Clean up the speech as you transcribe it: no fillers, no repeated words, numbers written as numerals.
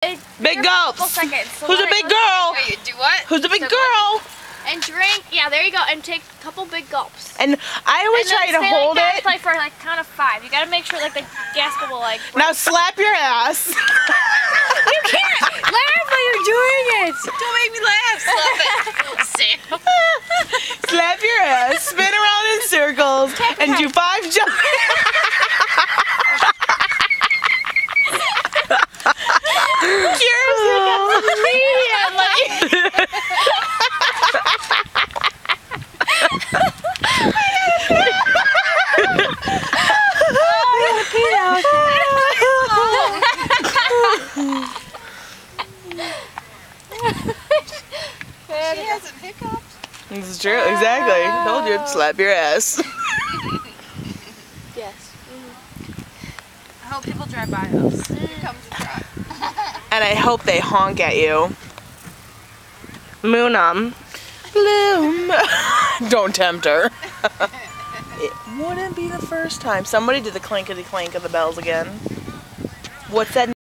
Big gulps. So Who's a big girl? Wait, do what? Who's a big girl? And drink. Yeah, there you go. And take a couple big gulps. And I always try to hold it. Like for like count of 5. You gotta make sure like the gas bubble like. Now slap your ass. You can't laugh while you're doing it. Don't make me laugh. Slap it. Sam. Slap your ass. Spin around in circles and do 5 jumps. She has some hiccups. This is true, exactly. Told you, slap your ass. Yes. I hope people drive by us. Here comes a truck. And I hope they honk at you. Moonum. Bloom. Don't tempt her. It wouldn't be the first time. Somebody did the clinkety clink of the bells again. What's that?